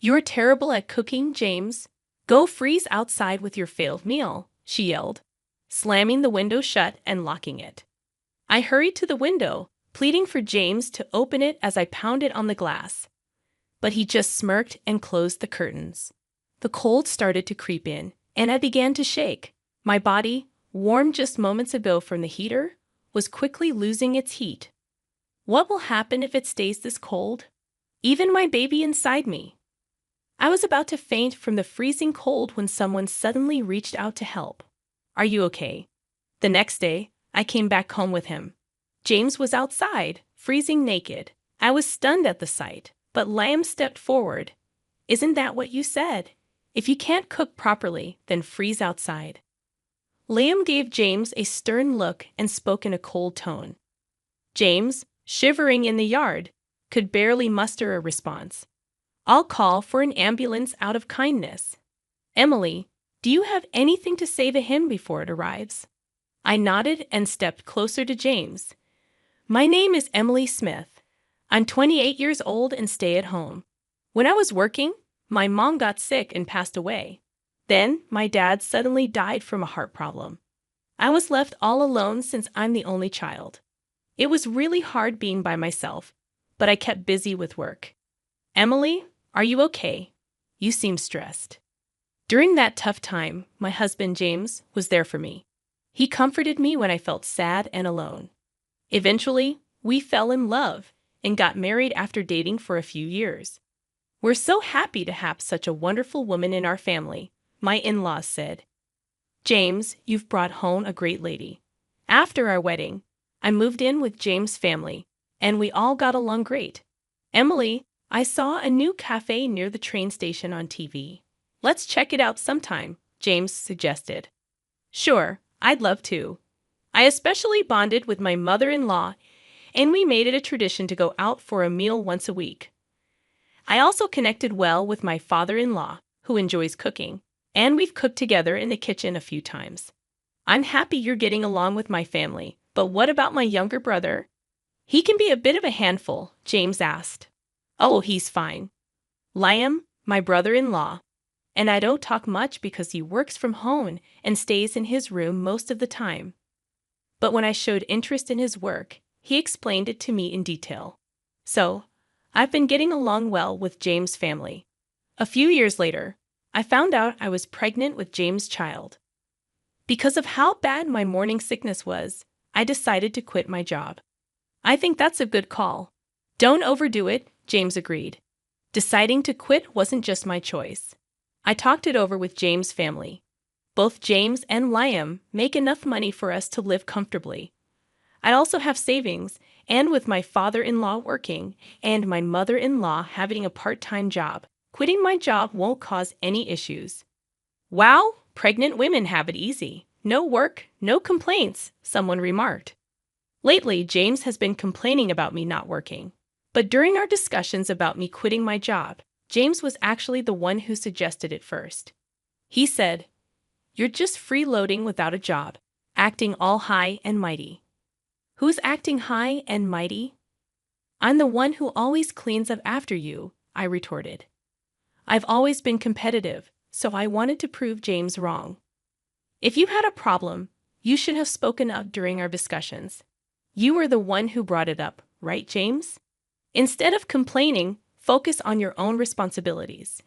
"You're terrible at cooking, James. Go freeze outside with your failed meal," she yelled, slamming the window shut and locking it. I hurried to the window, pleading for James to open it as I pounded on the glass. But he just smirked and closed the curtains. The cold started to creep in, and I began to shake. My body, warm just moments ago from the heater, was quickly losing its heat. What will happen if it stays this cold? Even my baby inside me. I was about to faint from the freezing cold when someone suddenly reached out to help. "Are you okay?" The next day, I came back home with him. James was outside, freezing naked. I was stunned at the sight, but Liam stepped forward. "Isn't that what you said? If you can't cook properly, then freeze outside." Liam gave James a stern look and spoke in a cold tone. James, shivering in the yard, could barely muster a response. "I'll call for an ambulance out of kindness. Emily, do you have anything to say to him before it arrives?" I nodded and stepped closer to James. "My name is Emily Smith. I'm 28 years old and stay at home. When I was working, my mom got sick and passed away. Then my dad suddenly died from a heart problem. I was left all alone since I'm the only child. It was really hard being by myself, but I kept busy with work. Emily, are you okay? You seem stressed." During that tough time, my husband James was there for me. He comforted me when I felt sad and alone. Eventually, we fell in love and got married after dating for a few years. "We're so happy to have such a wonderful woman in our family," my in-laws said. "James, you've brought home a great lady." After our wedding, I moved in with James' family, and we all got along great. "Emily, I saw a new cafe near the train station on TV. Let's check it out sometime," James suggested. "Sure, I'd love to." I especially bonded with my mother-in-law, and we made it a tradition to go out for a meal once a week. I also connected well with my father-in-law, who enjoys cooking, and we've cooked together in the kitchen a few times. "I'm happy you're getting along with my family, but what about my younger brother? He can be a bit of a handful," James asked. "Oh, he's fine. Liam, my brother-in-law, and I don't talk much because he works from home and stays in his room most of the time. But when I showed interest in his work, he explained it to me in detail. So, I've been getting along well with James' family." A few years later, I found out I was pregnant with James' child. Because of how bad my morning sickness was, I decided to quit my job. "I think that's a good call." "Don't overdo it," James agreed. Deciding to quit wasn't just my choice. I talked it over with James' family. Both James and Liam make enough money for us to live comfortably. I also have savings, and with my father-in-law working and my mother-in-law having a part-time job, quitting my job won't cause any issues. "Wow, pregnant women have it easy. No work, no complaints," someone remarked. Lately, James has been complaining about me not working. But during our discussions about me quitting my job, James was actually the one who suggested it first. He said, "You're just freeloading without a job, acting all high and mighty." "Who's acting high and mighty?" "I'm the one who always cleans up after you," I retorted. I've always been competitive, so I wanted to prove James wrong. "If you had a problem, you should have spoken up during our discussions. You were the one who brought it up, right, James? Instead of complaining, focus on your own responsibilities.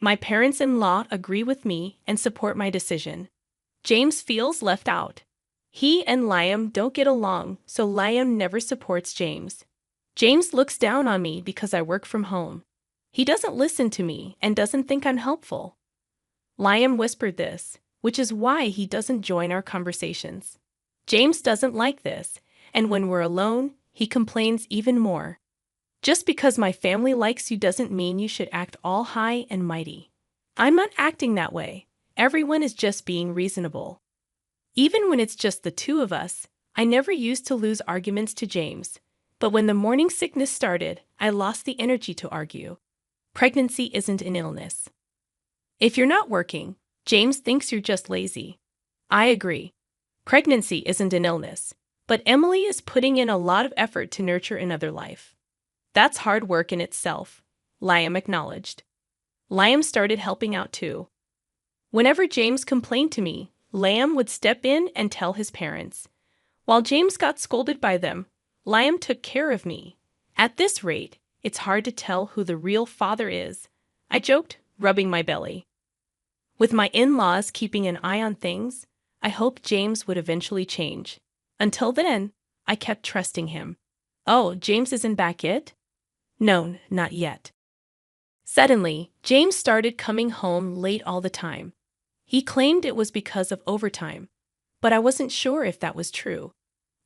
My parents-in-law agree with me and support my decision." James feels left out. He and Liam don't get along, so Liam never supports James. James looks down on me because I work from home. He doesn't listen to me and doesn't think I'm helpful. Liam whispered this, which is why he doesn't join our conversations. James doesn't like this, and when we're alone, he complains even more. "Just because my family likes you doesn't mean you should act all high and mighty." I'm not acting that way. Everyone is just being reasonable. Even when it's just the two of us, I never used to lose arguments to James. But when the morning sickness started, I lost the energy to argue. Pregnancy isn't an illness. "If you're not working, James thinks you're just lazy." I agree. Pregnancy isn't an illness, but Emily is putting in a lot of effort to nurture another life. "That's hard work in itself," Liam acknowledged. Liam started helping out too. Whenever James complained to me, Liam would step in and tell his parents. While James got scolded by them, Liam took care of me. At this rate, it's hard to tell who the real father is, I joked, rubbing my belly. With my in-laws keeping an eye on things, I hoped James would eventually change. Until then, I kept trusting him. Oh, James isn't back yet? No, not yet. Suddenly, James started coming home late all the time. He claimed it was because of overtime, but I wasn't sure if that was true.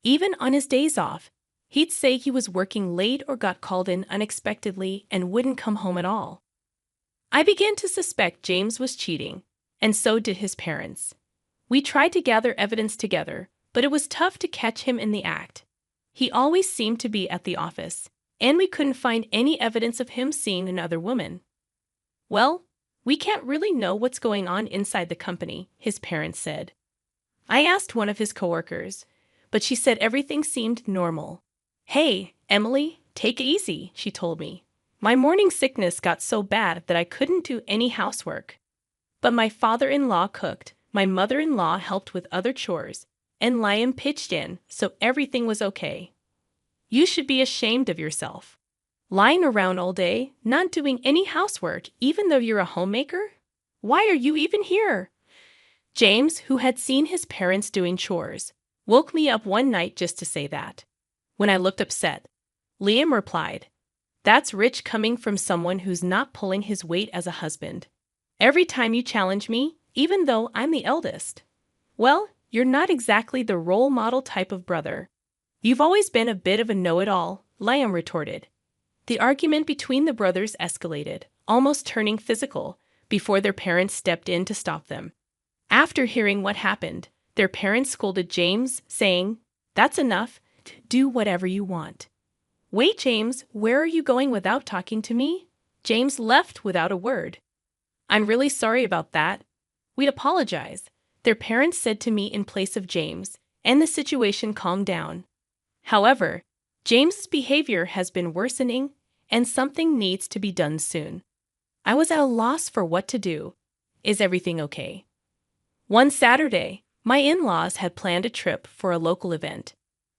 Even on his days off, he'd say he was working late or got called in unexpectedly and wouldn't come home at all. I began to suspect James was cheating, and so did his parents. We tried to gather evidence together, but it was tough to catch him in the act. He always seemed to be at the office, and we couldn't find any evidence of him seeing another woman. Well, we can't really know what's going on inside the company, his parents said. I asked one of his coworkers, but she said everything seemed normal. Hey, Emily, take it easy, she told me. My morning sickness got so bad that I couldn't do any housework. But my father-in-law cooked, my mother-in-law helped with other chores, and Liam pitched in, so everything was okay. You should be ashamed of yourself. Lying around all day, not doing any housework, even though you're a homemaker? Why are you even here? James, who had seen his parents doing chores, woke me up one night just to say that. When I looked upset, Liam replied, "That's rich coming from someone who's not pulling his weight as a husband. Every time you challenge me, even though I'm the eldest. Well, you're not exactly the role model type of brother. You've always been a bit of a know-it-all," Liam retorted. The argument between the brothers escalated, almost turning physical, before their parents stepped in to stop them. After hearing what happened, their parents scolded James, saying, "That's enough. Do whatever you want." "Wait, James, where are you going without talking to me?" James left without a word. "I'm really sorry about that. We apologize," their parents said to me in place of James, and the situation calmed down. However, James's behavior has been worsening, and something needs to be done soon. I was at a loss for what to do. Is everything okay? One Saturday, my in-laws had planned a trip for a local event.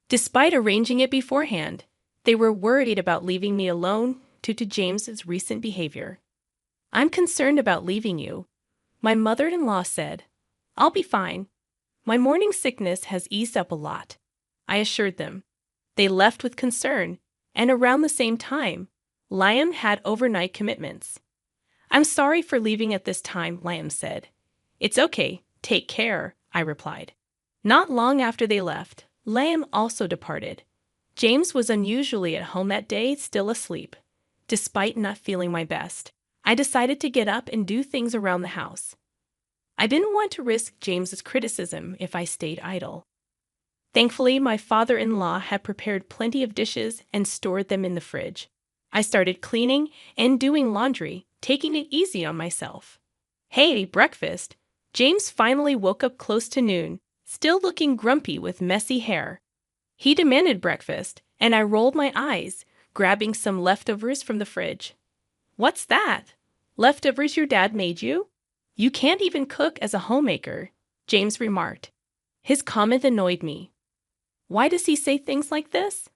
Despite arranging it beforehand, they were worried about leaving me alone due to James's recent behavior. "I'm concerned about leaving you," my mother-in-law said. "I'll be fine. My morning sickness has eased up a lot," I assured them. They left with concern, and around the same time, Liam had overnight commitments. "I'm sorry for leaving at this time," Liam said. "It's okay, take care," I replied. Not long after they left, Liam also departed. James was unusually at home that day, still asleep. Despite not feeling my best, I decided to get up and do things around the house. I didn't want to risk James's criticism if I stayed idle. Thankfully, my father-in-law had prepared plenty of dishes and stored them in the fridge. I started cleaning and doing laundry, taking it easy on myself. "Hey, breakfast!" James finally woke up close to noon, still looking grumpy with messy hair. He demanded breakfast, and I rolled my eyes, grabbing some leftovers from the fridge. "What's that? Leftovers your dad made you? You can't even cook as a homemaker," James remarked. His comment annoyed me. Why does he say things like this?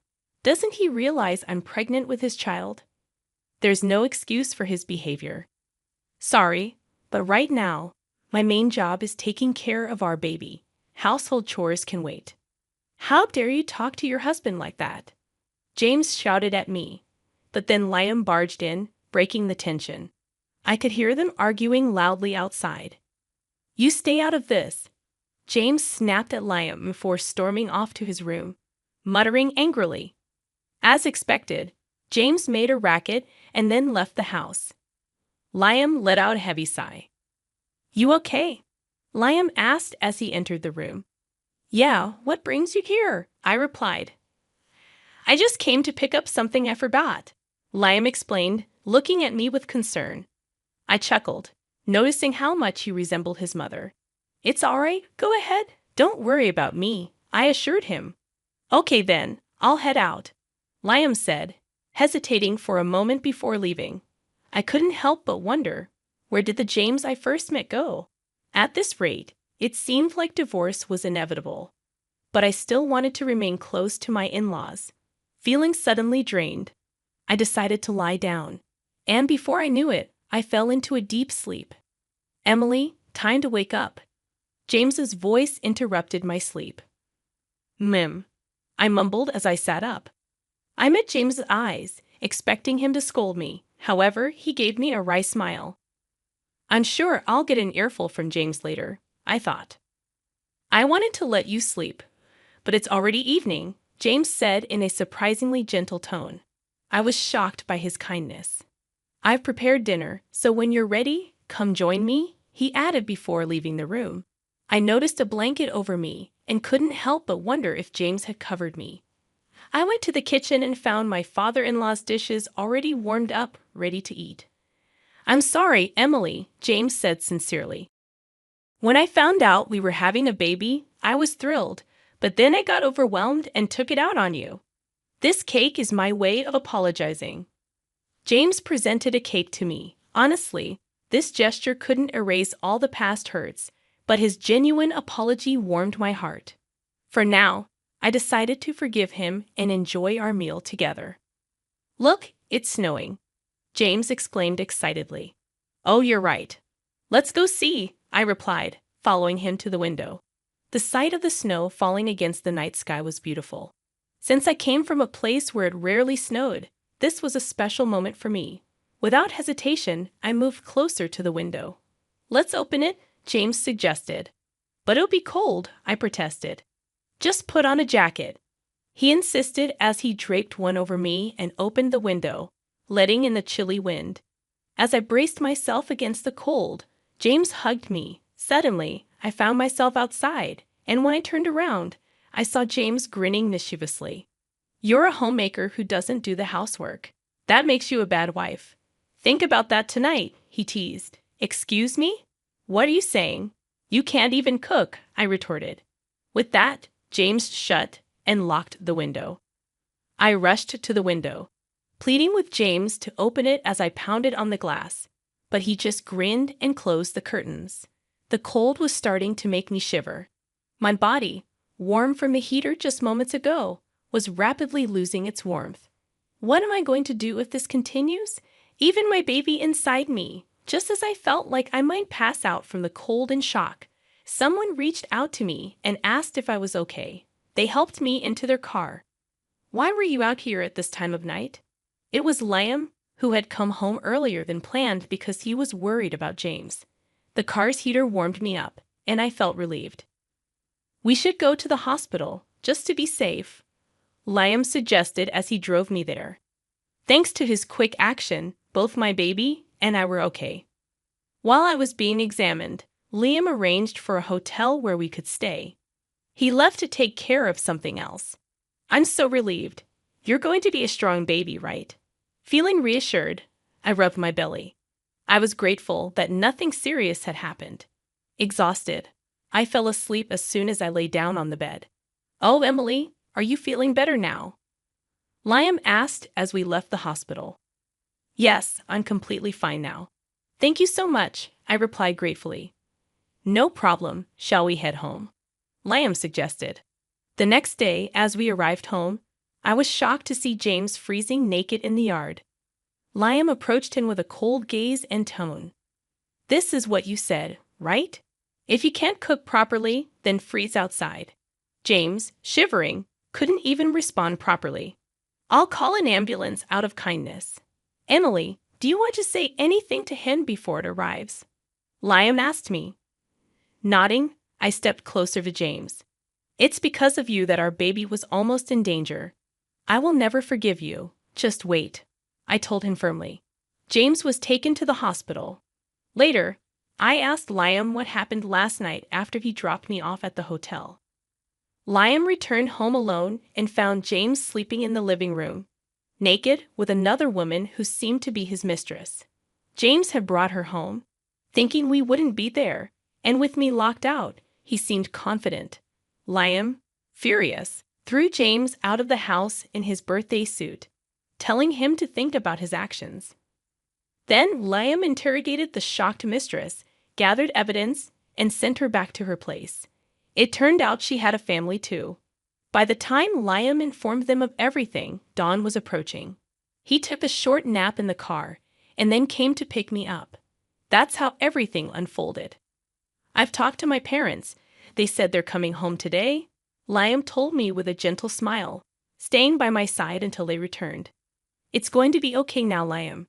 Doesn't he realize I'm pregnant with his child? There's no excuse for his behavior. Sorry, but right now, my main job is taking care of our baby. Household chores can wait. How dare you talk to your husband like that? James shouted at me, but then Liam barged in, breaking the tension. I could hear them arguing loudly outside. "You stay out of this." James snapped at Liam before storming off to his room, muttering angrily. As expected, James made a racket and then left the house. Liam let out a heavy sigh. "You okay?" Liam asked as he entered the room. "Yeah, what brings you here?" I replied. "I just came to pick up something I forgot," Liam explained, looking at me with concern. I chuckled, noticing how much he resembled his mother. "It's all right, go ahead. Don't worry about me," I assured him. "Okay then, I'll head out," Liam said, hesitating for a moment before leaving. I couldn't help but wonder, Where did the James I first met go? At this rate, it seemed like divorce was inevitable. But I still wanted to remain close to my in-laws. Feeling suddenly drained, I decided to lie down. And before I knew it, I fell into a deep sleep. Emily, time to wake up. James's voice interrupted my sleep. Mim, I mumbled as I sat up. I met James's eyes, expecting him to scold me. However, he gave me a wry smile. I'm sure I'll get an earful from James later, I thought. I wanted to let you sleep, but it's already evening, James said in a surprisingly gentle tone. I was shocked by his kindness. I've prepared dinner, so when you're ready, come join me, he added before leaving the room. I noticed a blanket over me and couldn't help but wonder if James had covered me. I went to the kitchen and found my father-in-law's dishes already warmed up, ready to eat. I'm sorry, Emily, James said sincerely. When I found out we were having a baby, I was thrilled, but then I got overwhelmed and took it out on you. This cake is my way of apologizing. James presented a cake to me. Honestly, this gesture couldn't erase all the past hurts, but his genuine apology warmed my heart. For now, I decided to forgive him and enjoy our meal together. Look, it's snowing, James exclaimed excitedly. Oh, you're right. Let's go see, I replied, following him to the window. The sight of the snow falling against the night sky was beautiful. Since I came from a place where it rarely snowed, this was a special moment for me. Without hesitation, I moved closer to the window. Let's open it, James suggested. But it'll be cold, I protested. Just put on a jacket. He insisted as he draped one over me and opened the window, letting in the chilly wind. As I braced myself against the cold, James hugged me. Suddenly, I found myself outside, and when I turned around, I saw James grinning mischievously. You're a homemaker who doesn't do the housework. That makes you a bad wife. Think about that tonight, he teased. Excuse me? What are you saying? You can't even cook, I retorted. With that, James shut and locked the window. I rushed to the window, pleading with James to open it as I pounded on the glass, but he just grinned and closed the curtains. The cold was starting to make me shiver. My body, warm from the heater just moments ago, was rapidly losing its warmth. What am I going to do if this continues? Even my baby inside me, just as I felt like I might pass out from the cold and shock, someone reached out to me and asked if I was okay. They helped me into their car. Why were you out here at this time of night? It was Liam, who had come home earlier than planned because he was worried about James. The car's heater warmed me up, and I felt relieved. We should go to the hospital, just to be safe, Liam suggested as he drove me there. Thanks to his quick action, both my baby and I were okay. While I was being examined, Liam arranged for a hotel where we could stay. He left to take care of something else. I'm so relieved. You're going to be a strong baby, right? Feeling reassured, I rubbed my belly. I was grateful that nothing serious had happened. Exhausted, I fell asleep as soon as I lay down on the bed. Oh, Emily, are you feeling better now? Liam asked as we left the hospital. Yes, I'm completely fine now. Thank you so much, I replied gratefully. No problem, shall we head home? Liam suggested. The next day, as we arrived home, I was shocked to see James freezing naked in the yard. Liam approached him with a cold gaze and tone. This is what you said, right? If you can't cook properly, then freeze outside. James, shivering, couldn't even respond properly. I'll call an ambulance out of kindness. Emily, do you want to say anything to him before it arrives? Liam asked me. Nodding, I stepped closer to James. It's because of you that our baby was almost in danger. I will never forgive you. Just wait, I told him firmly. James was taken to the hospital. Later, I asked Liam what happened last night after he dropped me off at the hotel. Liam returned home alone and found James sleeping in the living room, naked with another woman who seemed to be his mistress. James had brought her home, thinking we wouldn't be there, and with me locked out, he seemed confident. Liam, furious, threw James out of the house in his birthday suit, telling him to think about his actions. Then Liam interrogated the shocked mistress, gathered evidence, and sent her back to her place. It turned out she had a family too. By the time Liam informed them of everything, dawn was approaching. He took a short nap in the car, and then came to pick me up. That's how everything unfolded. I've talked to my parents. They said they're coming home today. Liam told me with a gentle smile, staying by my side until they returned. It's going to be okay now, Liam.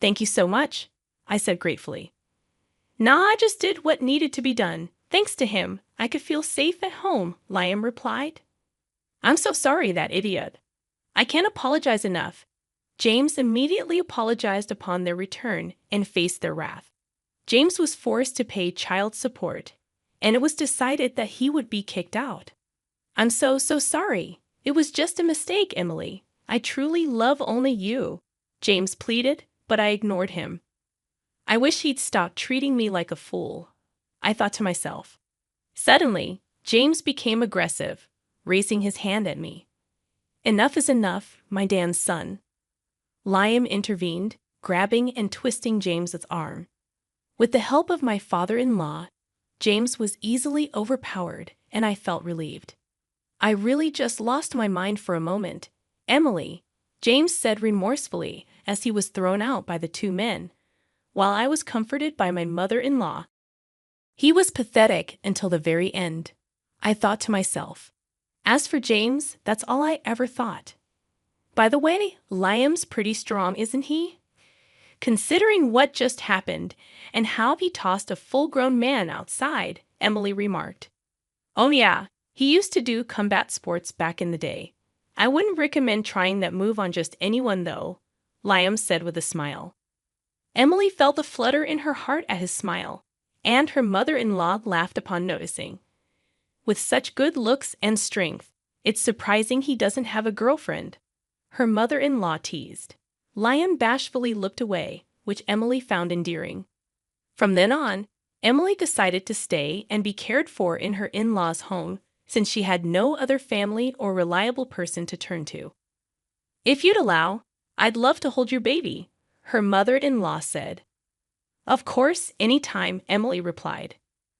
Thank you so much, I said gratefully. Nah, I just did what needed to be done. Thanks to him, I could feel safe at home, Liam replied. I'm so sorry, that idiot. I can't apologize enough. James immediately apologized upon their return and faced their wrath. James was forced to pay child support, and it was decided that he would be kicked out. I'm so sorry. It was just a mistake, Emily. I truly love only you, James pleaded, but I ignored him. I wish he'd stop treating me like a fool, I thought to myself. Suddenly, James became aggressive, raising his hand at me. Enough is enough, my Dan's son. Liam intervened, grabbing and twisting James's arm. With the help of my father-in-law, James was easily overpowered, and I felt relieved. I really just lost my mind for a moment. Emily, James said remorsefully as he was thrown out by the two men, while I was comforted by my mother-in-law. He was pathetic until the very end, I thought to myself. As for James, that's all I ever thought. By the way, Liam's pretty strong, isn't he? Considering what just happened and how he tossed a full-grown man outside, Emily remarked. Oh yeah, he used to do combat sports back in the day. I wouldn't recommend trying that move on just anyone though, Liam said with a smile. Emily felt the flutter in her heart at his smile, and her mother-in-law laughed upon noticing. With such good looks and strength, it's surprising he doesn't have a girlfriend, her mother-in-law teased. Liam bashfully looked away, which Emily found endearing. From then on, Emily decided to stay and be cared for in her in-laws' home since she had no other family or reliable person to turn to. If you'd allow, I'd love to hold your baby, her mother-in-law said. Of course, anytime, Emily replied.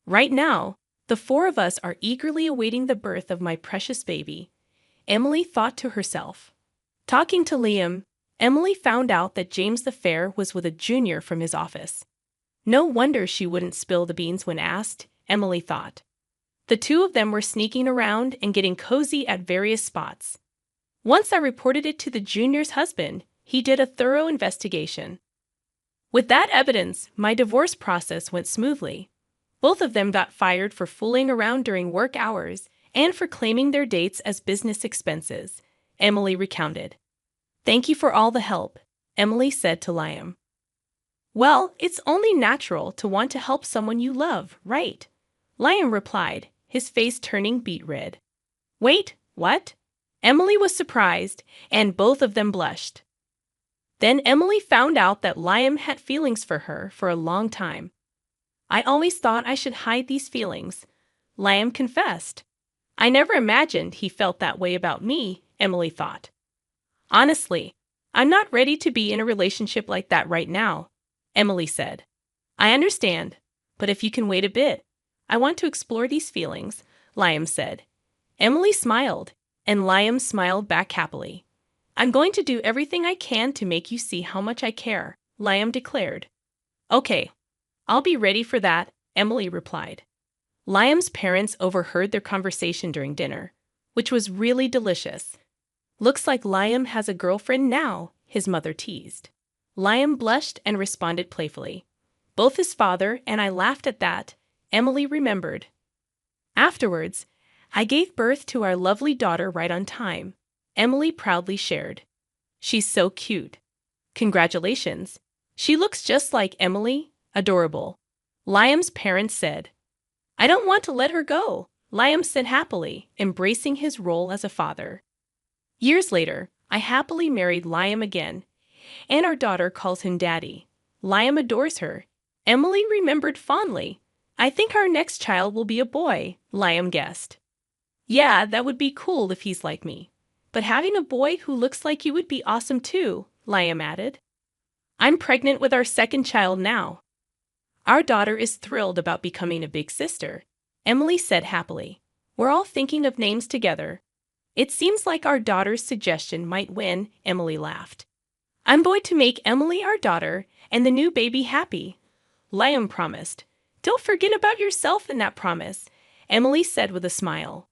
Right now, the four of us are eagerly awaiting the birth of my precious baby, Emily thought to herself. Talking to Liam, Emily found out that James the Fair was with a junior from his office. No wonder she wouldn't spill the beans when asked, Emily thought. The two of them were sneaking around and getting cozy at various spots. Once I reported it to the junior's husband, he did a thorough investigation. With that evidence, my divorce process went smoothly. Both of them got fired for fooling around during work hours and for claiming their dates as business expenses, Emily recounted. Thank you for all the help, Emily said to Liam. Well, it's only natural to want to help someone you love, right? Liam replied, his face turning beet red. Wait, what? Emily was surprised, and both of them blushed. Then Emily found out that Liam had feelings for her for a long time. I always thought I should hide these feelings, Liam confessed. I never imagined he felt that way about me, Emily thought. Honestly, I'm not ready to be in a relationship like that right now, Emily said. I understand, but if you can wait a bit, I want to explore these feelings, Liam said. Emily smiled, and Liam smiled back happily. I'm going to do everything I can to make you see how much I care, Liam declared. Okay, I'll be ready for that, Emily replied. Liam's parents overheard their conversation during dinner, which was really delicious. Looks like Liam has a girlfriend now, his mother teased. Liam blushed and responded playfully. Both his father and I laughed at that, Emily remembered. Afterwards, I gave birth to our lovely daughter right on time, Emily proudly shared. She's so cute. Congratulations. She looks just like Emily, adorable, Liam's parents said. I don't want to let her go, Liam said happily, embracing his role as a father. Years later, I happily married Liam again, and our daughter calls him Daddy. Liam adores her. Emily remembered fondly. I think our next child will be a boy, Liam guessed. Yeah, that would be cool if he's like me. But having a boy who looks like you would be awesome too, Liam added. I'm pregnant with our second child now. Our daughter is thrilled about becoming a big sister, Emily said happily. We're all thinking of names together. It seems like our daughter's suggestion might win, Emily laughed. I'm going to make Emily our daughter and the new baby happy, Liam promised. Don't forget about yourself in that promise, Emily said with a smile.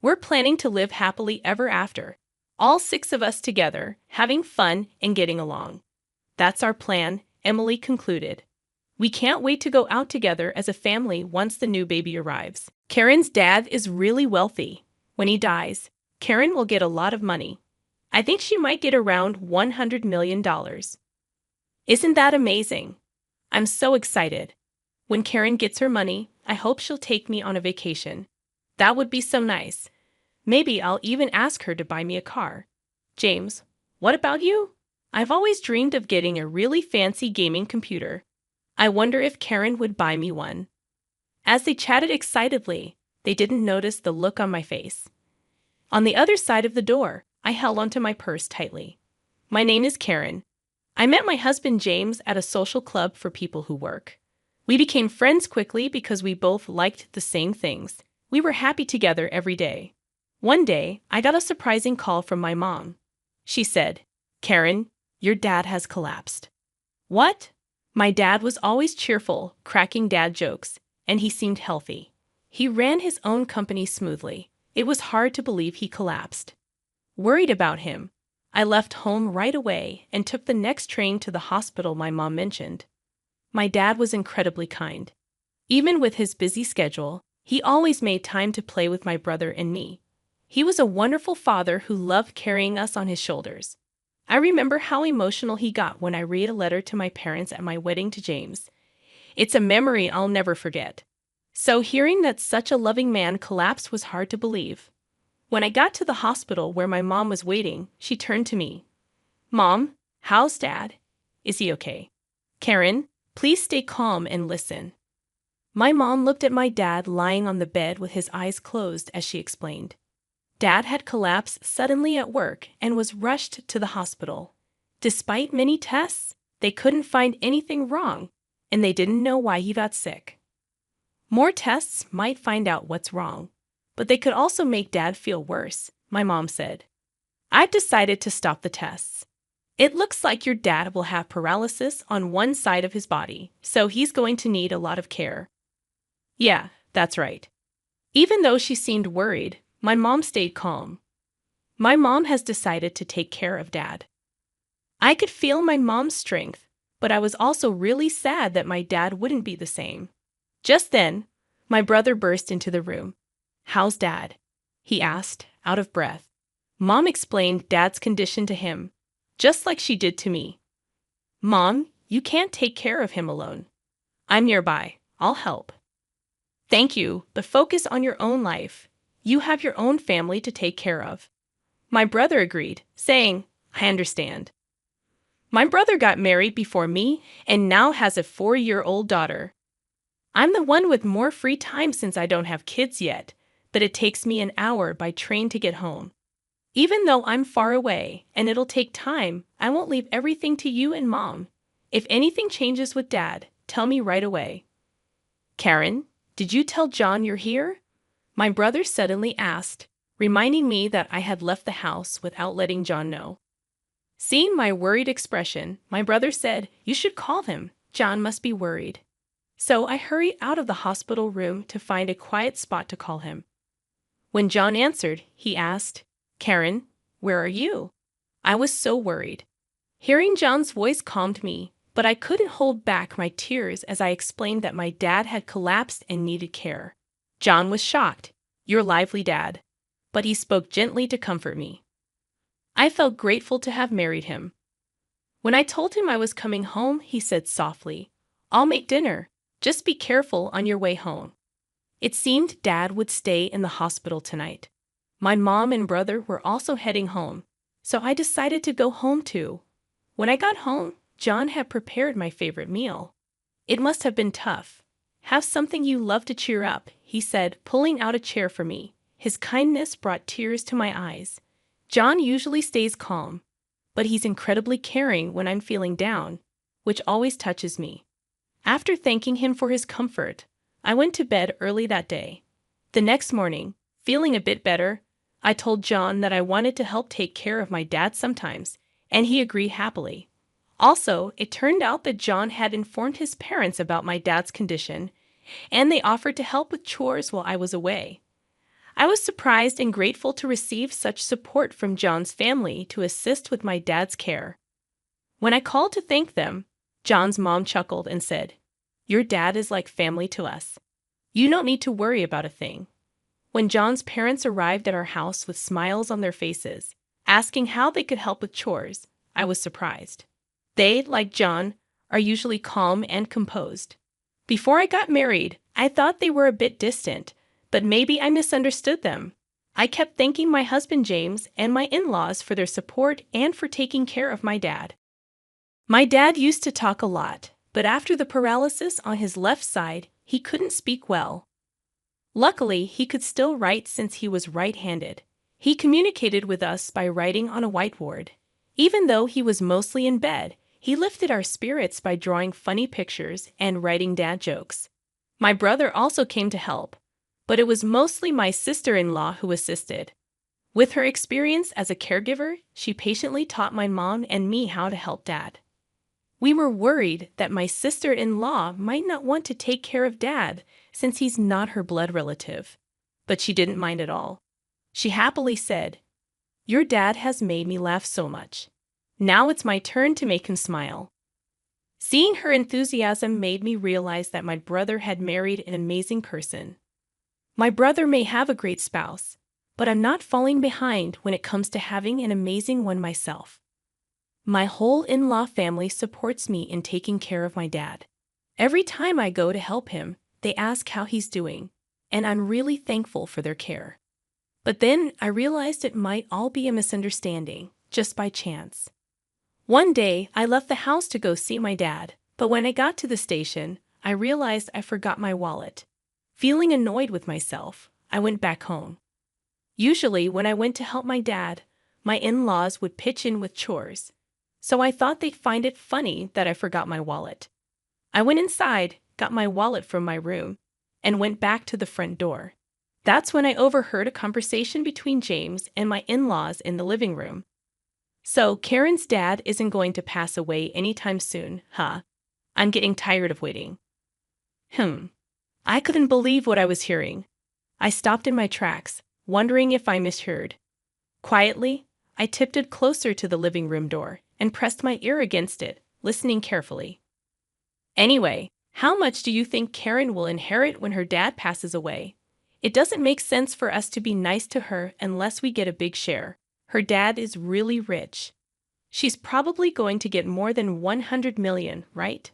We're planning to live happily ever after, all 6 of us together, having fun and getting along. That's our plan, Emily concluded. We can't wait to go out together as a family once the new baby arrives. Karen's dad is really wealthy. When he dies, Karen will get a lot of money. I think she might get around $100 million. Isn't that amazing? I'm so excited. When Karen gets her money, I hope she'll take me on a vacation. That would be so nice. Maybe I'll even ask her to buy me a car. James, what about you? I've always dreamed of getting a really fancy gaming computer. I wonder if Karen would buy me one. As they chatted excitedly, they didn't notice the look on my face. On the other side of the door, I held onto my purse tightly. My name is Karen. I met my husband James at a social club for people who work. We became friends quickly because we both liked the same things. We were happy together every day. One day, I got a surprising call from my mom. She said, Karen, your dad has collapsed. What? My dad was always cheerful, cracking dad jokes, and he seemed healthy. He ran his own company smoothly. It was hard to believe he collapsed. Worried about him, I left home right away and took the next train to the hospital my mom mentioned. My dad was incredibly kind. Even with his busy schedule, he always made time to play with my brother and me. He was a wonderful father who loved carrying us on his shoulders. I remember how emotional he got when I read a letter to my parents at my wedding to James. It's a memory I'll never forget. So hearing that such a loving man collapsed was hard to believe. When I got to the hospital where my mom was waiting, she turned to me. Mom, how's Dad? Is he okay? Karen, please stay calm and listen. My mom looked at my dad lying on the bed with his eyes closed as she explained. Dad had collapsed suddenly at work and was rushed to the hospital. Despite many tests, they couldn't find anything wrong, and they didn't know why he got sick. More tests might find out what's wrong, but they could also make Dad feel worse, my mom said. I've decided to stop the tests. It looks like your dad will have paralysis on one side of his body, so he's going to need a lot of care. Yeah, that's right. Even though she seemed worried, my mom stayed calm. My mom has decided to take care of Dad. I could feel my mom's strength, but I was also really sad that my dad wouldn't be the same. Just then, my brother burst into the room. How's Dad? He asked, out of breath. Mom explained Dad's condition to him, just like she did to me. Mom, you can't take care of him alone. I'm nearby. I'll help. Thank you, but focus on your own life. You have your own family to take care of. My brother agreed, saying, I understand. My brother got married before me and now has a 4-year-old daughter. I'm the one with more free time since I don't have kids yet, but it takes me an hour by train to get home. Even though I'm far away and it'll take time, I won't leave everything to you and Mom. If anything changes with Dad, tell me right away. Karen, did you tell John you're here? My brother suddenly asked, reminding me that I had left the house without letting John know. Seeing my worried expression, my brother said, you should call him. John must be worried. So I hurried out of the hospital room to find a quiet spot to call him. When John answered, he asked, Karen, where are you? I was so worried. Hearing John's voice calmed me, but I couldn't hold back my tears as I explained that my dad had collapsed and needed care. John was shocked. You're lively, Dad. But he spoke gently to comfort me. I felt grateful to have married him. When I told him I was coming home, he said softly, I'll make dinner. Just be careful on your way home. It seemed Dad would stay in the hospital tonight. My mom and brother were also heading home, so I decided to go home too. When I got home, John had prepared my favorite meal. It must have been tough. Have something you love to cheer up, he said, pulling out a chair for me. His kindness brought tears to my eyes. John usually stays calm, but he's incredibly caring when I'm feeling down, which always touches me. After thanking him for his comfort, I went to bed early that day. The next morning, feeling a bit better, I told John that I wanted to help take care of my dad sometimes, and he agreed happily. Also, it turned out that John had informed his parents about my dad's condition, and they offered to help with chores while I was away. I was surprised and grateful to receive such support from John's family to assist with my dad's care. When I called to thank them, John's mom chuckled and said, "Your dad is like family to us. You don't need to worry about a thing." When John's parents arrived at our house with smiles on their faces, asking how they could help with chores, I was surprised. They, like John, are usually calm and composed. Before I got married, I thought they were a bit distant, but maybe I misunderstood them. I kept thanking my husband James and my in-laws for their support and for taking care of my dad. My dad used to talk a lot, but after the paralysis on his left side, he couldn't speak well. Luckily, he could still write since he was right-handed. He communicated with us by writing on a whiteboard. Even though he was mostly in bed, he lifted our spirits by drawing funny pictures and writing dad jokes. My brother also came to help, but it was mostly my sister-in-law who assisted. With her experience as a caregiver, she patiently taught my mom and me how to help dad. We were worried that my sister-in-law might not want to take care of dad since he's not her blood relative, but she didn't mind at all. She happily said, "Your dad has made me laugh so much. Now it's my turn to make him smile." Seeing her enthusiasm made me realize that my brother had married an amazing person. My brother may have a great spouse, but I'm not falling behind when it comes to having an amazing one myself. My whole in-law family supports me in taking care of my dad. Every time I go to help him, they ask how he's doing, and I'm really thankful for their care. But then I realized it might all be a misunderstanding, just by chance. One day, I left the house to go see my dad, but when I got to the station, I realized I forgot my wallet. Feeling annoyed with myself, I went back home. Usually, when I went to help my dad, my in-laws would pitch in with chores, so I thought they'd find it funny that I forgot my wallet. I went inside, got my wallet from my room, and went back to the front door. That's when I overheard a conversation between James and my in-laws in the living room. "So, Karen's dad isn't going to pass away anytime soon, huh? I'm getting tired of waiting." I couldn't believe what I was hearing. I stopped in my tracks, wondering if I misheard. Quietly, I tiptoed closer to the living room door and pressed my ear against it, listening carefully. "Anyway, how much do you think Karen will inherit when her dad passes away? It doesn't make sense for us to be nice to her unless we get a big share. Her dad is really rich. She's probably going to get more than 100 million, right?"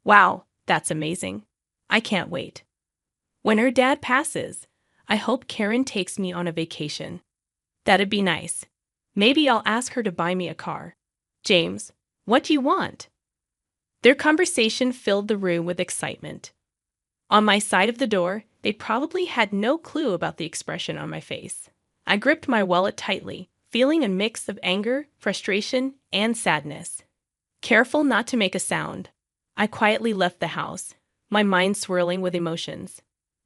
Wow, that's amazing. I can't wait. When her dad passes, I hope Karen takes me on a vacation. That'd be nice. Maybe I'll ask her to buy me a car. "James, what do you want?" Their conversation filled the room with excitement. On my side of the door, they probably had no clue about the expression on my face. I gripped my wallet tightly, feeling a mix of anger, frustration, and sadness. Careful not to make a sound, I quietly left the house, my mind swirling with emotions.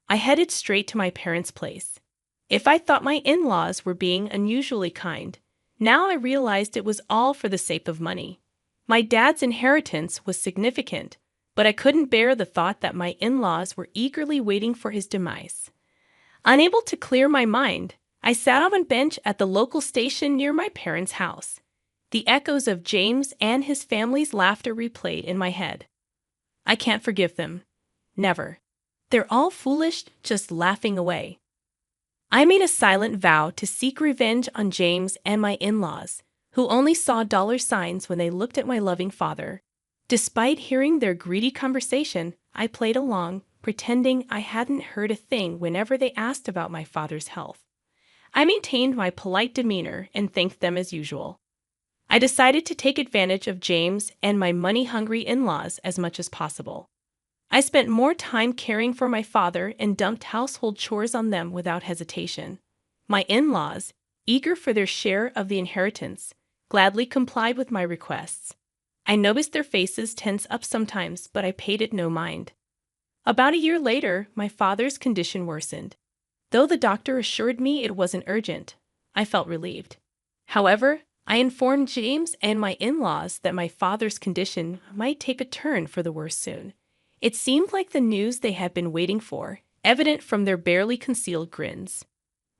I headed straight to my parents' place. If I thought my in-laws were being unusually kind, now I realized it was all for the sake of money. My dad's inheritance was significant, but I couldn't bear the thought that my in-laws were eagerly waiting for his demise. Unable to clear my mind, I sat on a bench at the local station near my parents' house. The echoes of James and his family's laughter replayed in my head. I can't forgive them. Never. They're all foolish, just laughing away. I made a silent vow to seek revenge on James and my in-laws, who only saw dollar signs when they looked at my loving father. Despite hearing their greedy conversation, I played along, pretending I hadn't heard a thing whenever they asked about my father's health. I maintained my polite demeanor and thanked them as usual. I decided to take advantage of James and my money-hungry in-laws as much as possible. I spent more time caring for my father and dumped household chores on them without hesitation. My in-laws, eager for their share of the inheritance, gladly complied with my requests. I noticed their faces tense up sometimes, but I paid it no mind. About a year later, my father's condition worsened. Though the doctor assured me it wasn't urgent, I felt relieved. However, I informed James and my in-laws that my father's condition might take a turn for the worse soon. It seemed like the news they had been waiting for, evident from their barely concealed grins.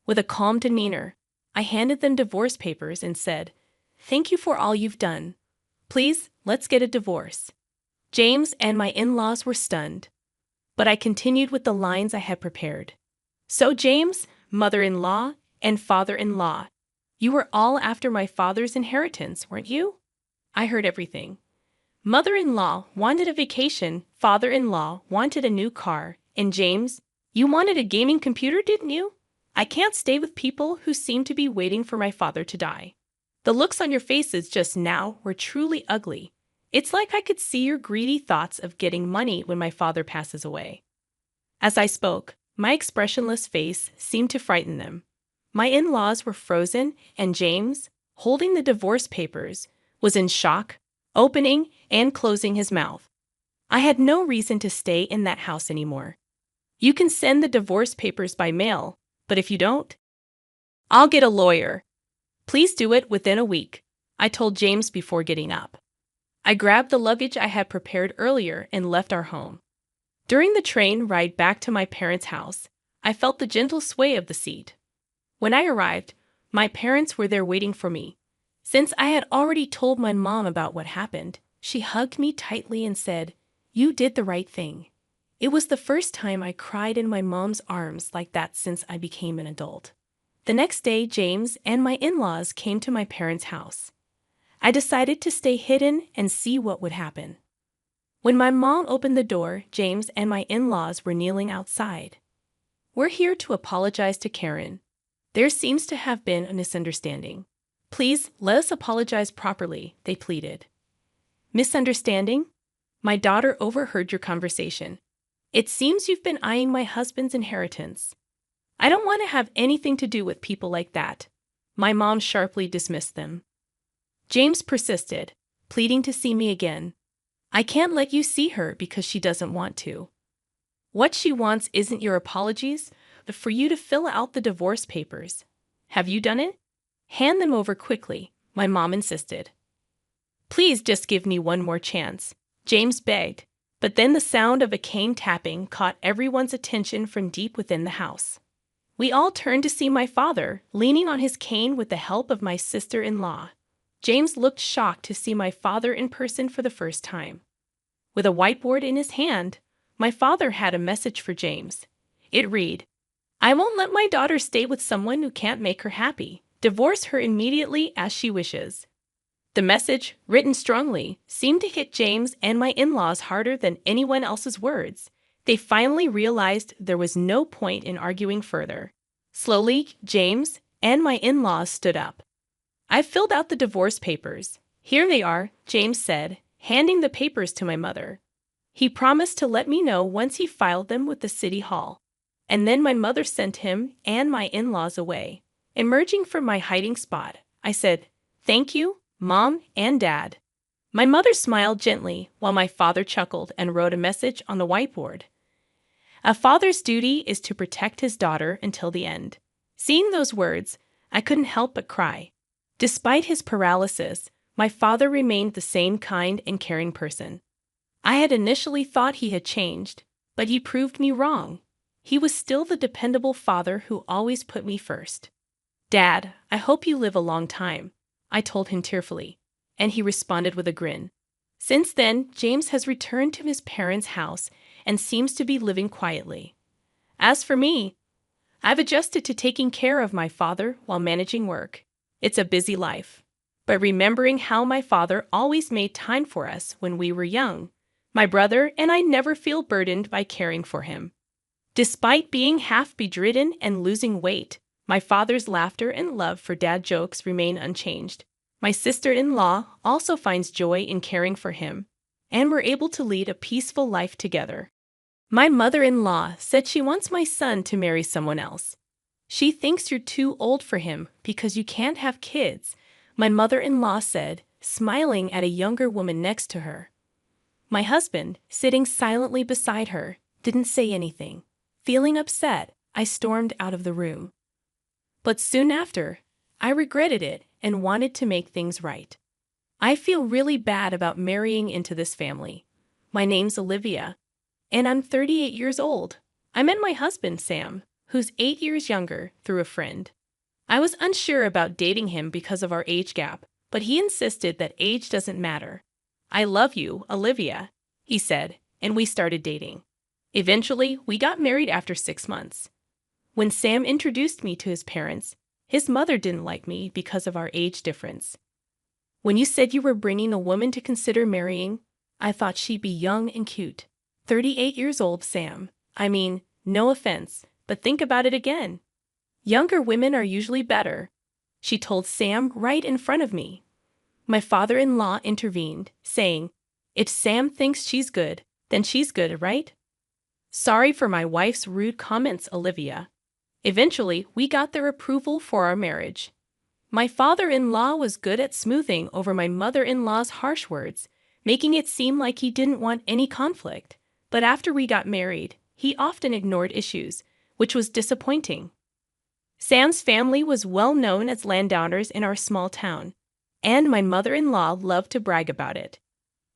With a calm demeanor, I handed them divorce papers and said, "Thank you for all you've done. Please, let's get a divorce." James and my in-laws were stunned, but I continued with the lines I had prepared. "So James, mother-in-law, and father-in-law, you were all after my father's inheritance, weren't you?" I heard everything. Mother-in-law wanted a vacation, father-in-law wanted a new car, and James, you wanted a gaming computer, didn't you? I can't stay with people who seem to be waiting for my father to die. The looks on your faces just now were truly ugly. It's like I could see your greedy thoughts of getting money when my father passes away. As I spoke, my expressionless face seemed to frighten them. My in-laws were frozen, and James, holding the divorce papers, was in shock, opening and closing his mouth. I had no reason to stay in that house anymore. "You can send the divorce papers by mail, but if you don't, I'll get a lawyer. Please do it within a week," I told James before getting up. I grabbed the luggage I had prepared earlier and left our home. During the train ride back to my parents' house, I felt the gentle sway of the seat. When I arrived, my parents were there waiting for me. Since I had already told my mom about what happened, she hugged me tightly and said, "You did the right thing." It was the first time I cried in my mom's arms like that since I became an adult. The next day, James and my in-laws came to my parents' house. I decided to stay hidden and see what would happen. When my mom opened the door, James and my in-laws were kneeling outside. "We're here to apologize to Karen. There seems to have been a misunderstanding. Please let us apologize properly," they pleaded. "Misunderstanding? My daughter overheard your conversation. It seems you've been eyeing my husband's inheritance. I don't want to have anything to do with people like that." My mom sharply dismissed them. James persisted, pleading to see me again. "I can't let you see her because she doesn't want to. What she wants isn't your apologies, but for you to fill out the divorce papers. Have you done it? Hand them over quickly," my mom insisted. "Please just give me one more chance," James begged, but then the sound of a cane tapping caught everyone's attention from deep within the house. We all turned to see my father, leaning on his cane with the help of my sister-in-law. James looked shocked to see my father in person for the first time. With a whiteboard in his hand, my father had a message for James. It read, "I won't let my daughter stay with someone who can't make her happy. Divorce her immediately as she wishes." The message, written strongly, seemed to hit James and my in-laws harder than anyone else's words. They finally realized there was no point in arguing further. Slowly, James and my in-laws stood up. "I filled out the divorce papers. Here they are," James said, handing the papers to my mother. He promised to let me know once he filed them with the city hall. And then my mother sent him and my in-laws away. Emerging from my hiding spot, I said, "Thank you, Mom and Dad." My mother smiled gently while my father chuckled and wrote a message on the whiteboard. "A father's duty is to protect his daughter until the end." Seeing those words, I couldn't help but cry. Despite his paralysis, my father remained the same kind and caring person. I had initially thought he had changed, but he proved me wrong. He was still the dependable father who always put me first. "Dad, I hope you live a long time," I told him tearfully, and he responded with a grin. Since then, James has returned to his parents' house and seems to be living quietly. As for me, I've adjusted to taking care of my father while managing work. It's a busy life. But remembering how my father always made time for us when we were young, my brother and I never feel burdened by caring for him. Despite being half bedridden and losing weight, my father's laughter and love for dad jokes remain unchanged. My sister-in-law also finds joy in caring for him, and we're able to lead a peaceful life together. My mother-in-law said she wants my son to marry someone else. She thinks you're too old for him because you can't have kids, my mother-in-law said, smiling at a younger woman next to her. My husband, sitting silently beside her, didn't say anything. Feeling upset, I stormed out of the room. But soon after, I regretted it and wanted to make things right. I feel really bad about marrying into this family. My name's Olivia, and I'm 38 years old. I met my husband, Sam, who's 8 years younger, through a friend. I was unsure about dating him because of our age gap, but he insisted that age doesn't matter. I love you, Olivia, he said, and we started dating. Eventually, we got married after 6 months. When Sam introduced me to his parents, his mother didn't like me because of our age difference. When you said you were bringing a woman to consider marrying, I thought she'd be young and cute. 38 years old, Sam. I mean, no offense, but think about it again. Younger women are usually better, she told Sam right in front of me. My father-in-law intervened, saying, if Sam thinks she's good, then she's good, right? Sorry for my wife's rude comments, Olivia. Eventually, we got their approval for our marriage. My father-in-law was good at smoothing over my mother-in-law's harsh words, making it seem like he didn't want any conflict. But after we got married, he often ignored issues, which was disappointing. Sam's family was well known as landowners in our small town, and my mother-in-law loved to brag about it.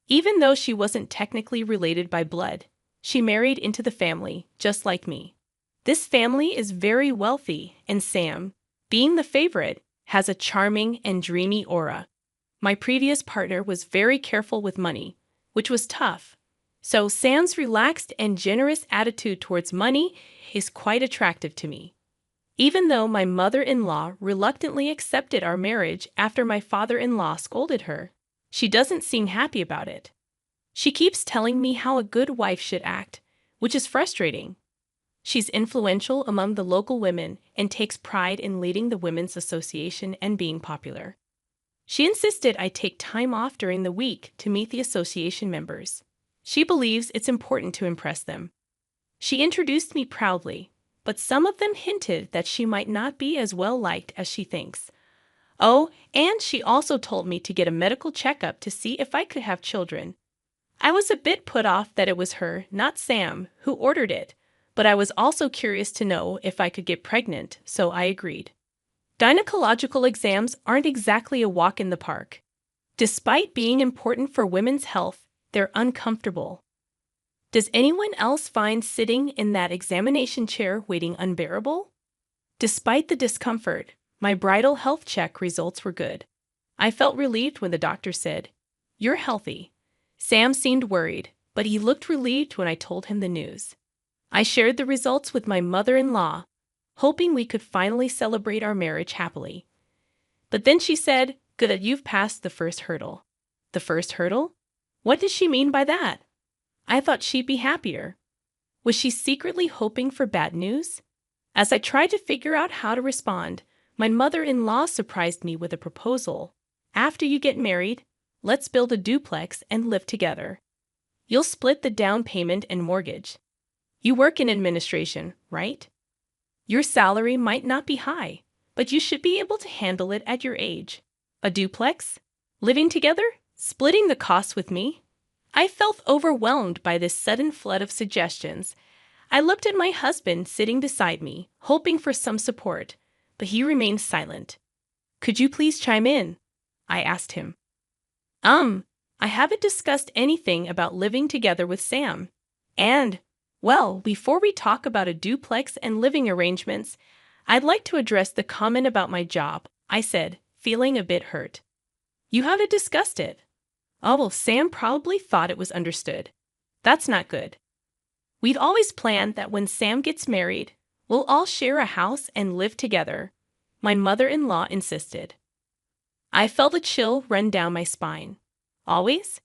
Even though she wasn't technically related by blood, she married into the family, just like me. This family is very wealthy, and Sam, being the favorite, has a charming and dreamy aura. My previous partner was very careful with money, which was tough. So Sam's relaxed and generous attitude towards money is quite attractive to me. Even though my mother-in-law reluctantly accepted our marriage after my father-in-law scolded her, she doesn't seem happy about it. She keeps telling me how a good wife should act, which is frustrating. She's influential among the local women and takes pride in leading the women's association and being popular. She insisted I take time off during the week to meet the association members. She believes it's important to impress them. She introduced me proudly, but some of them hinted that she might not be as well liked as she thinks. Oh, and she also told me to get a medical checkup to see if I could have children. I was a bit put off that it was her, not Sam, who ordered it, but I was also curious to know if I could get pregnant, so I agreed. Gynecological exams aren't exactly a walk in the park. Despite being important for women's health, they're uncomfortable. Does anyone else find sitting in that examination chair waiting unbearable? Despite the discomfort, my bridal health check results were good. I felt relieved when the doctor said, "You're healthy." Sam seemed worried, but he looked relieved when I told him the news. I shared the results with my mother-in-law, hoping we could finally celebrate our marriage happily. But then she said, "Good, you've passed the first hurdle." The first hurdle? What does she mean by that? I thought she'd be happier. Was she secretly hoping for bad news? As I tried to figure out how to respond, my mother-in-law surprised me with a proposal. After you get married, let's build a duplex and live together. You'll split the down payment and mortgage. You work in administration, right? Your salary might not be high, but you should be able to handle it at your age. A duplex? Living together? Splitting the costs with me? I felt overwhelmed by this sudden flood of suggestions. I looked at my husband sitting beside me, hoping for some support, but he remained silent. "Could you please chime in?" I asked him. I haven't discussed anything about living together with Sam. And, well, before we talk about a duplex and living arrangements, I'd like to address the comment about my job," I said, feeling a bit hurt. "You haven't discussed it." "Oh, well, Sam probably thought it was understood. That's not good. We'd always planned that when Sam gets married, we'll all share a house and live together," my mother-in-law insisted. I felt a chill run down my spine. Always?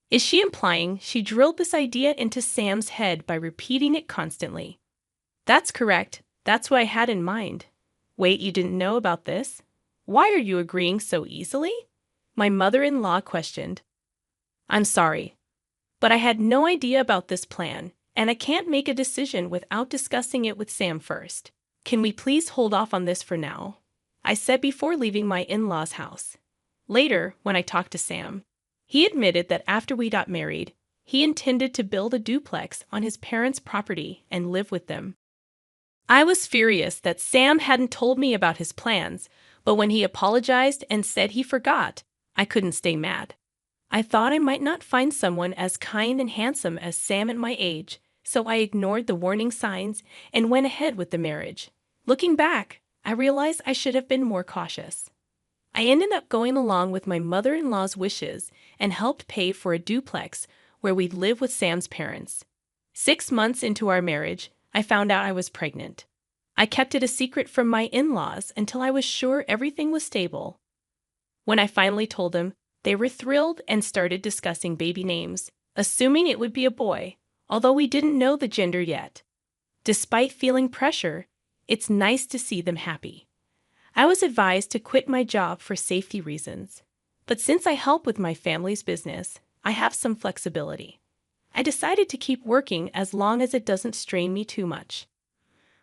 Is she implying she drilled this idea into Sam's head by repeating it constantly? "That's correct. That's what I had in mind." "Wait, you didn't know about this? Why are you agreeing so easily?" my mother-in-law questioned. "I'm sorry, but I had no idea about this plan, and I can't make a decision without discussing it with Sam first. Can we please hold off on this for now?" I said before leaving my in-laws' house. Later, when I talked to Sam, he admitted that after we got married, he intended to build a duplex on his parents' property and live with them. I was furious that Sam hadn't told me about his plans, but when he apologized and said he forgot, I couldn't stay mad. I thought I might not find someone as kind and handsome as Sam at my age, so I ignored the warning signs and went ahead with the marriage. Looking back, I realized I should have been more cautious. I ended up going along with my mother-in-law's wishes and helped pay for a duplex where we'd live with Sam's parents. 6 months into our marriage, I found out I was pregnant. I kept it a secret from my in-laws until I was sure everything was stable. When I finally told them, they were thrilled and started discussing baby names, assuming it would be a boy, although we didn't know the gender yet. Despite feeling pressure, it's nice to see them happy. I was advised to quit my job for safety reasons, but since I help with my family's business, I have some flexibility. I decided to keep working as long as it doesn't strain me too much.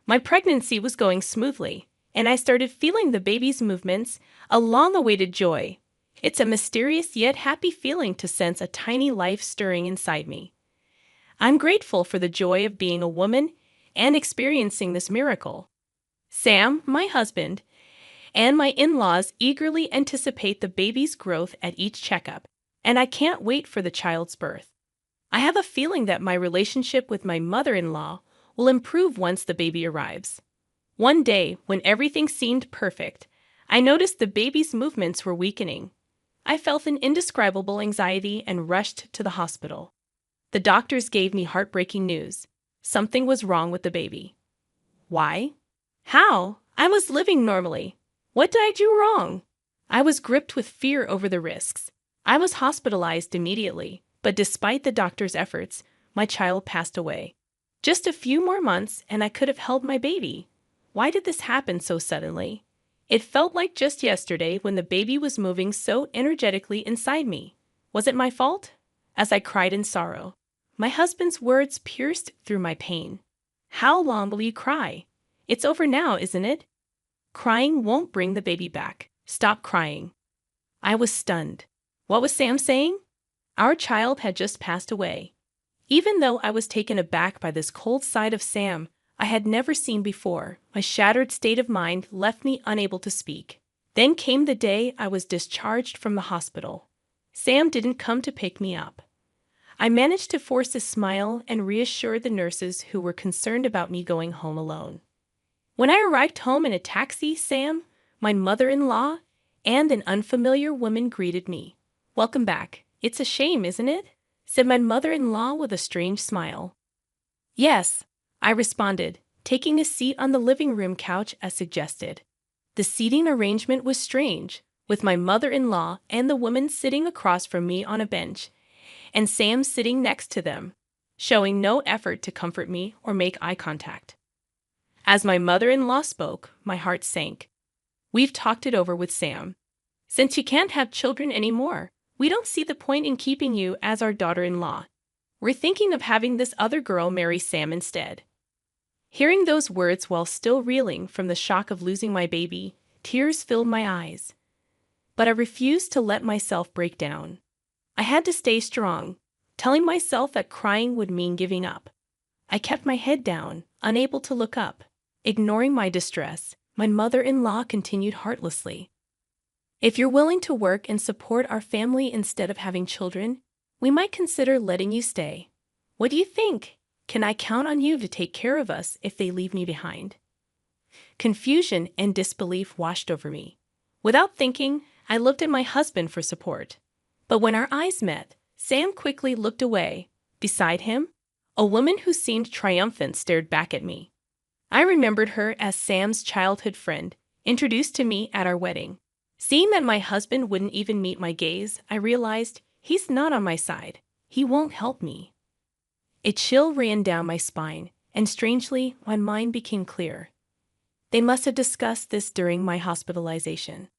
My pregnancy was going smoothly, and I started feeling the baby's movements, a long-awaited joy. It's a mysterious yet happy feeling to sense a tiny life stirring inside me. I'm grateful for the joy of being a woman and experiencing this miracle. Sam, my husband, and my in-laws eagerly anticipate the baby's growth at each checkup, and I can't wait for the child's birth. I have a feeling that my relationship with my mother-in-law will improve once the baby arrives. One day, when everything seemed perfect, I noticed the baby's movements were weakening. I felt an indescribable anxiety and rushed to the hospital. The doctors gave me heartbreaking news. Something was wrong with the baby. Why? How? I was living normally. What did I do wrong? I was gripped with fear over the risks. I was hospitalized immediately, but despite the doctor's efforts, my child passed away. Just a few more months and I could have held my baby. Why did this happen so suddenly? It felt like just yesterday when the baby was moving so energetically inside me. Was it my fault? As I cried in sorrow, my husband's words pierced through my pain. How long will you cry? It's over now, isn't it? Crying won't bring the baby back. Stop crying. I was stunned. What was Sam saying? Our child had just passed away. Even though I was taken aback by this cold side of Sam I had never seen before, my shattered state of mind left me unable to speak. Then came the day I was discharged from the hospital. Sam didn't come to pick me up. I managed to force a smile and reassure the nurses who were concerned about me going home alone. When I arrived home in a taxi, Sam, my mother-in-law, and an unfamiliar woman greeted me. "Welcome back. It's a shame, isn't it?" said my mother-in-law with a strange smile. "Yes," I responded, taking a seat on the living room couch as suggested. The seating arrangement was strange, with my mother-in-law and the woman sitting across from me on a bench, and Sam sitting next to them, showing no effort to comfort me or make eye contact. As my mother-in-law spoke, my heart sank. "We've talked it over with Sam. Since you can't have children anymore, we don't see the point in keeping you as our daughter-in-law. We're thinking of having this other girl marry Sam instead." Hearing those words while still reeling from the shock of losing my baby, tears filled my eyes. But I refused to let myself break down. I had to stay strong, telling myself that crying would mean giving up. I kept my head down, unable to look up. Ignoring my distress, my mother-in-law continued heartlessly. "If you're willing to work and support our family instead of having children, we might consider letting you stay. What do you think? Can I count on you to take care of us if they leave me behind?" Confusion and disbelief washed over me. Without thinking, I looked at my husband for support. But when our eyes met, Sam quickly looked away. Beside him, a woman who seemed triumphant stared back at me. I remembered her as Sam's childhood friend, introduced to me at our wedding. Seeing that my husband wouldn't even meet my gaze, I realized he's not on my side. He won't help me. A chill ran down my spine, and strangely, my mind became clear. They must have discussed this during my hospitalization.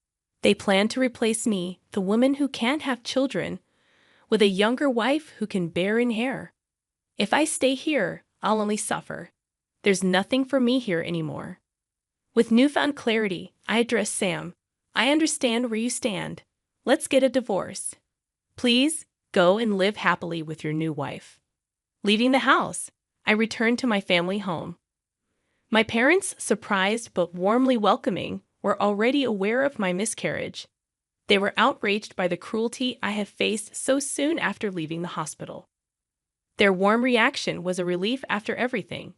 They planned to replace me, the woman who can't have children, with a younger wife who can bear in hair. If I stay here, I'll only suffer. There's nothing for me here anymore. With newfound clarity, I addressed Sam. "I understand where you stand. Let's get a divorce. Please go and live happily with your new wife. Leaving the house, I returned to my family home. My parents, surprised but warmly welcoming, were already aware of my miscarriage. They were outraged by the cruelty I had faced so soon after leaving the hospital. Their warm reaction was a relief after everything,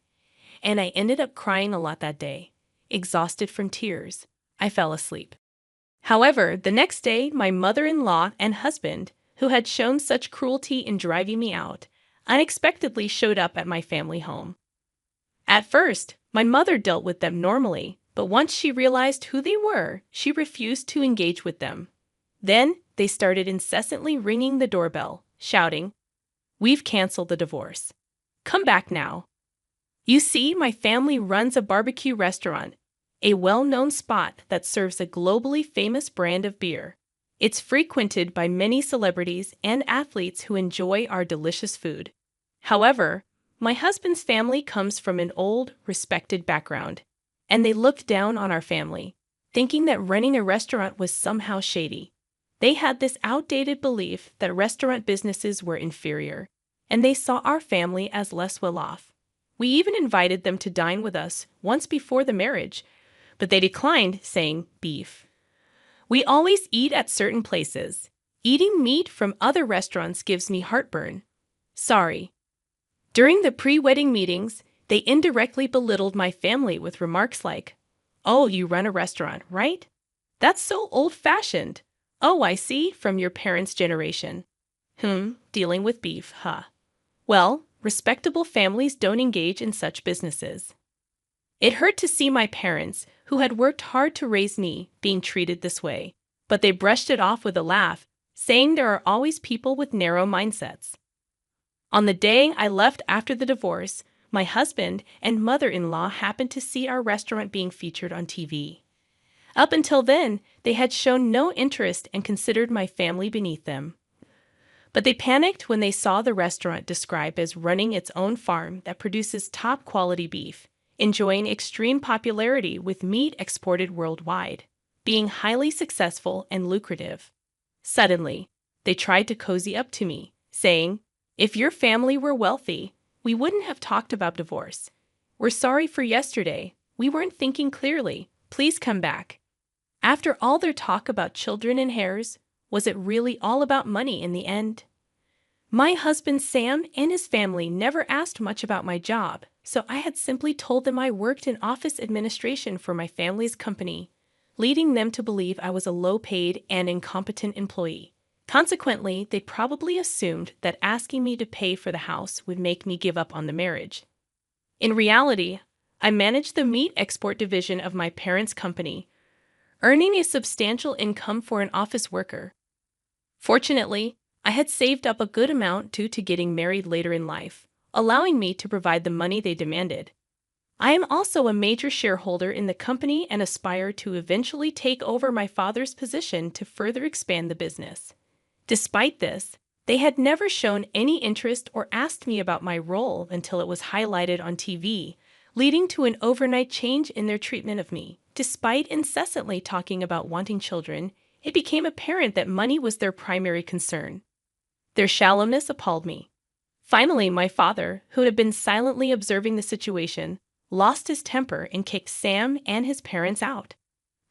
and I ended up crying a lot that day. Exhausted from tears, I fell asleep. However, the next day, my mother-in-law and husband, who had shown such cruelty in driving me out, unexpectedly showed up at my family home. At first, my mother dealt with them normally, but once she realized who they were, she refused to engage with them. Then, they started incessantly ringing the doorbell, shouting, "We've canceled the divorce. Come back now." You see, my family runs a barbecue restaurant, a well-known spot that serves a globally famous brand of beer. It's frequented by many celebrities and athletes who enjoy our delicious food. However, my husband's family comes from an old, respected background, and they looked down on our family, thinking that running a restaurant was somehow shady. They had this outdated belief that restaurant businesses were inferior, and they saw our family as less well-off. We even invited them to dine with us once before the marriage, but they declined, saying, "Beef. We always eat at certain places. Eating meat from other restaurants gives me heartburn. Sorry." During the pre-wedding meetings, they indirectly belittled my family with remarks like, "Oh, you run a restaurant, right? That's so old-fashioned. Oh, I see, from your parents' generation. Dealing with beef, huh? Well, respectable families don't engage in such businesses." It hurt to see my parents, who had worked hard to raise me, being treated this way, but they brushed it off with a laugh, saying there are always people with narrow mindsets. On the day I left after the divorce, my husband and mother-in-law happened to see our restaurant being featured on TV. Up until then, they had shown no interest and considered my family beneath them. But they panicked when they saw the restaurant described as running its own farm that produces top-quality beef, enjoying extreme popularity with meat exported worldwide, being highly successful and lucrative. Suddenly, they tried to cozy up to me, saying, "If your family were wealthy, we wouldn't have talked about divorce. We're sorry for yesterday. We weren't thinking clearly. Please come back." After all their talk about children and heirs, was it really all about money in the end? My husband Sam and his family never asked much about my job, so I had simply told them I worked in office administration for my family's company, leading them to believe I was a low-paid and incompetent employee. Consequently, they probably assumed that asking me to pay for the house would make me give up on the marriage. In reality, I managed the meat export division of my parents' company, earning a substantial income for an office worker. Fortunately, I had saved up a good amount due to getting married later in life, allowing me to provide the money they demanded. I am also a major shareholder in the company and aspire to eventually take over my father's position to further expand the business. Despite this, they had never shown any interest or asked me about my role until it was highlighted on TV, leading to an overnight change in their treatment of me. Despite incessantly talking about wanting children, it became apparent that money was their primary concern. Their shallowness appalled me. Finally, my father, who had been silently observing the situation, lost his temper and kicked Sam and his parents out.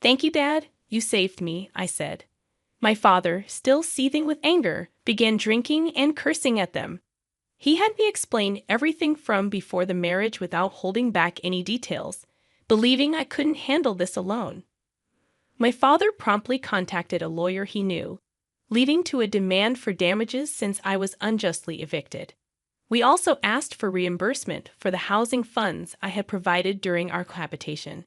"Thank you, Dad. You saved me," I said. My father, still seething with anger, began drinking and cursing at them. He had me explain everything from before the marriage without holding back any details, believing I couldn't handle this alone. My father promptly contacted a lawyer he knew, leading to a demand for damages since I was unjustly evicted. We also asked for reimbursement for the housing funds I had provided during our cohabitation.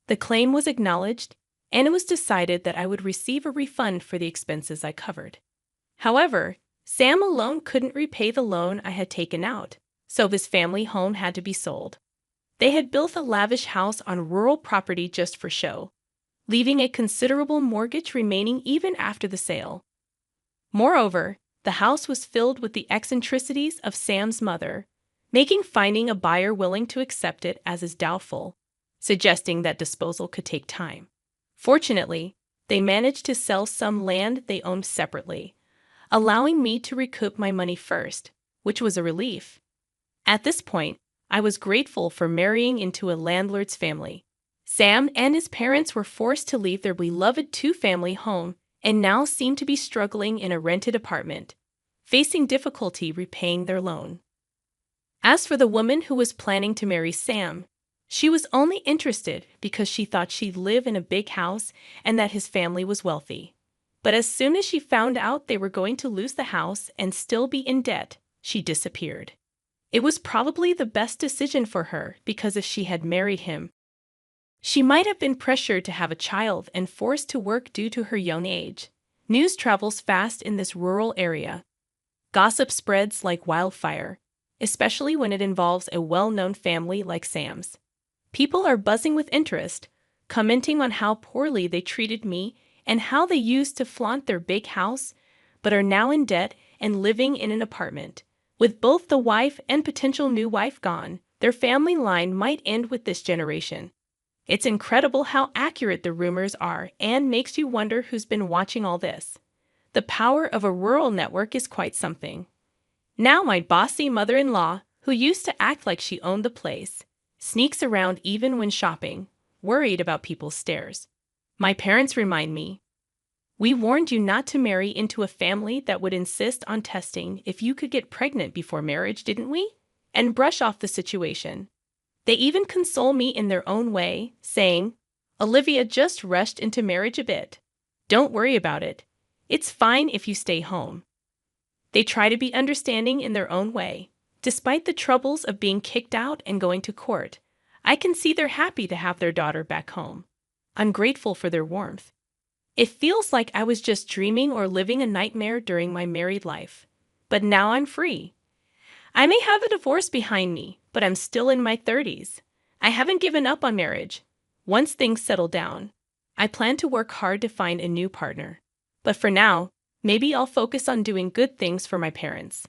The claim was acknowledged, and it was decided that I would receive a refund for the expenses I covered. However, Sam alone couldn't repay the loan I had taken out, so his family home had to be sold. They had built a lavish house on rural property just for show, leaving a considerable mortgage remaining even after the sale. Moreover, the house was filled with the eccentricities of Sam's mother, making finding a buyer willing to accept it as is doubtful, suggesting that disposal could take time. Fortunately, they managed to sell some land they owned separately, allowing me to recoup my money first, which was a relief. At this point, I was grateful for marrying into a landlord's family. Sam and his parents were forced to leave their beloved two-family home and now seem to be struggling in a rented apartment, facing difficulty repaying their loan. As for the woman who was planning to marry Sam, she was only interested because she thought she'd live in a big house and that his family was wealthy. But as soon as she found out they were going to lose the house and still be in debt, she disappeared. It was probably the best decision for her because if she had married him, she might have been pressured to have a child and forced to work due to her young age. News travels fast in this rural area. Gossip spreads like wildfire, especially when it involves a well-known family like Sam's. People are buzzing with interest, commenting on how poorly they treated me and how they used to flaunt their big house, but are now in debt and living in an apartment. With both the wife and potential new wife gone, their family line might end with this generation. It's incredible how accurate the rumors are and makes you wonder who's been watching all this. The power of a rural network is quite something. Now my bossy mother-in-law, who used to act like she owned the place, sneaks around even when shopping, worried about people's stares. My parents remind me, "We warned you not to marry into a family that would insist on testing if you could get pregnant before marriage, didn't we?" And brush off the situation. They even console me in their own way, saying, "Olivia just rushed into marriage a bit. Don't worry about it. It's fine if you stay home." They try to be understanding in their own way. Despite the troubles of being kicked out and going to court, I can see they're happy to have their daughter back home. I'm grateful for their warmth. It feels like I was just dreaming or living a nightmare during my married life. But now I'm free. I may have a divorce behind me, but I'm still in my 30s. I haven't given up on marriage. Once things settle down, I plan to work hard to find a new partner. But for now, maybe I'll focus on doing good things for my parents.